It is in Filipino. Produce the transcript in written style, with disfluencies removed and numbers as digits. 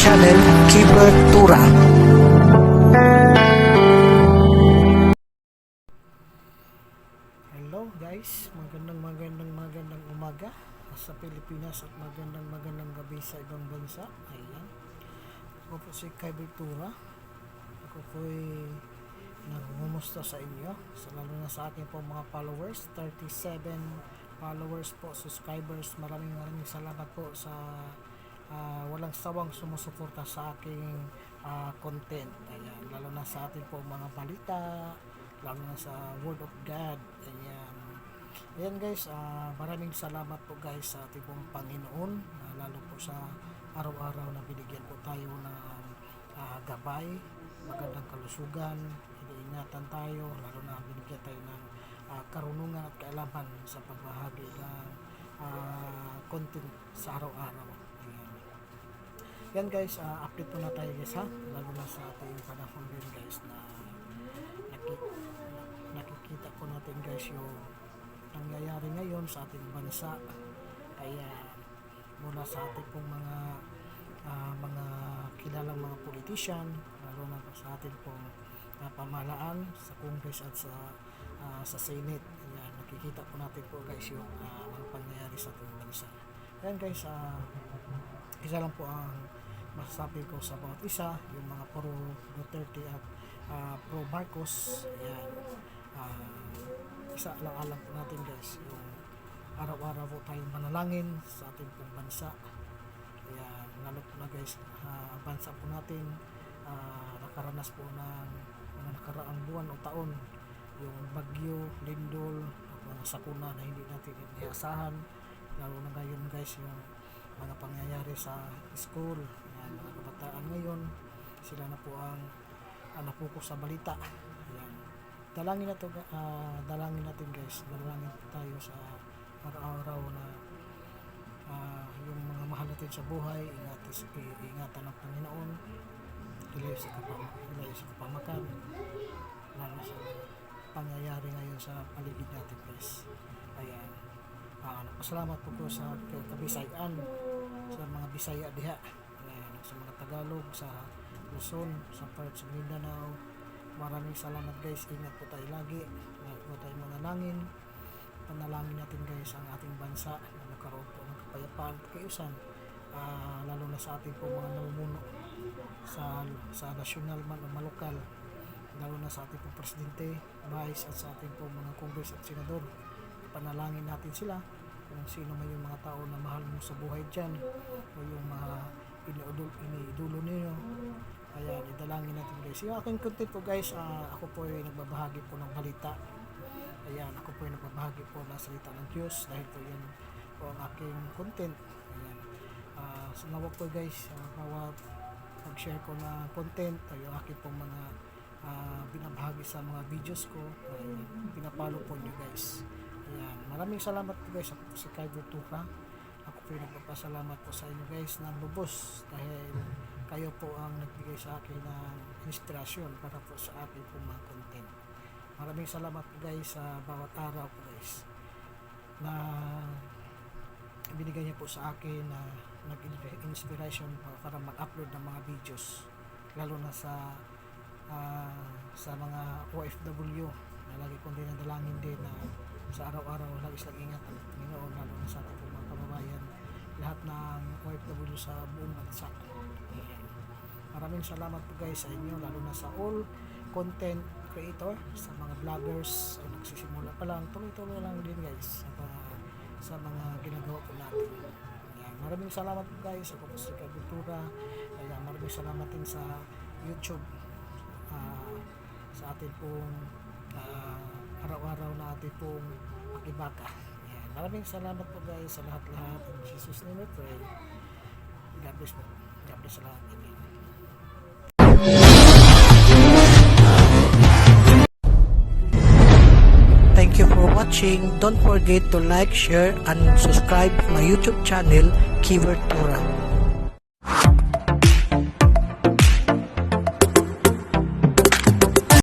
channel, Keyword Tura. Hello guys, magandang umaga sa Pilipinas at magandang gabi sa ibang bansa. Ayan, ako po si Keyword Tura. Ako po ay nagmumusta sa inyo, lalo na sa akin po mga followers, 37 followers po, subscribers. Maraming salamat po sa walang sawang sumusuporta sa aking content. Ayan, lalo na sa ating po mga balita, lalo na sa Word of God. Ayan guys, maraming salamat po guys sa ating pong Panginoon, lalo po sa araw-araw na binigyan po tayo ng gabay, magandang kalusugan, iniingatan tayo, lalo na binigyan tayo ng karunungan at kaalaman sa pagbahagi ng content sa araw-araw. Yan guys, update po na tayo guys ha, lalo na sa ating panahon din guys na nakikita po natin guys yung nangyayari ngayon sa ating bansa. Kaya mula sa ating pong mga kilalang mga politician, lalo na sa ating pong pamahalaan sa Congress at sa Senate. Ayan, nakikita po natin po guys yung mga pangyayari sa ating bansa. Ayan guys, isa lang po ang masasabi ko sa bawat isa, yung mga pro Duterte at pro Marcos. Ayan, isa lang alam po natin guys, yung araw-araw po tayong manalangin sa ating pong bansa. Ayan, lalo po na guys, bansa po natin nakaranas po ng mga nakaraang buwan o taon, yung bagyo, lindol, mga sakuna na hindi natin inaasahan, lalo na ngayon guys yung mga pangyayari sa school. Ayan, mga kabataan ngayon, sila na po ang napokus sa balita. Ayan, dalangin natin guys, dalangin tayo sa araw-araw na yung mga mahal natin sa buhay, ingatan ng Panginoon, ilayo sa kapamakan, lalo sa pangyayari ngayon sa paligid natin guys. Ayan, nagpasalamat po sa Kabisayan, sa mga Bisaya diha, ayan, sa mga Tagalog, sa Luzon, sa parts of Mindanao. Maraming salamat guys, ingat po tayo lagi, ingat po tayo manalangin. Panalangin natin guys ang ating bansa na magkaroon po ng kapayapaan at kaayusan, lalo na sa ating po mga namumuno sa nasyonal man o malokal, lalo na sa ating po presidente, vice at sa ating po mga congress at senador. Panalangin natin sila, kung sino man yung mga tao na mahal mo sa buhay dyan, o yung mga iniidolo niyo. Ayan, idalangin natin guys. Yung aking content po guys, ako po ay nagbabahagi po ng balita. Ayan, ako po ay nagbabahagi po ng salita ng Diyos, dahil po yan po ang aking content. Ayan, nawa po guys, pag-share ko na content, yung aking po mga binabahagi sa mga videos ko. Ayan, pinapalo po nyo guys. Ayan, maraming salamat po guys. Ako po si Keyword Tura. Ako po yung nagpapasalamat po sa inyo guys ng lubos, dahil kayo po ang nagbigay sa akin ng inspirasyon para po sa akin po mga content. Maraming salamat po guys sa bawat araw po guys na binigay niyo po sa akin na nag-inspiration para mag-upload ng mga videos, lalo na sa mga OFW na lagi kong dinadalangin din na sa araw-araw lagi silang ingat ang Panginoon, lalo na sa ating mga kababayan, lahat ng OFW sa buong bansa. Maraming salamat po guys sa inyo, lalo na sa all content creator, sa mga vloggers o nagsisimula pa lang, tuloy-tuloy lang din guys sa mga ginagawa po natin. Ayan, maraming salamat po guys. Ako po si Keyword Tura. Ayan, maraming salamat din sa YouTube, sa atin pong araw-araw na atin pong makibaka. Ayan, maraming salamat po guys sa lahat-lahat. In Jesus' name we pray. God bless po. God bless sa lahat. Amen. Thank you for watching. Don't forget to like, share, and subscribe my YouTube channel, Keyword Tura.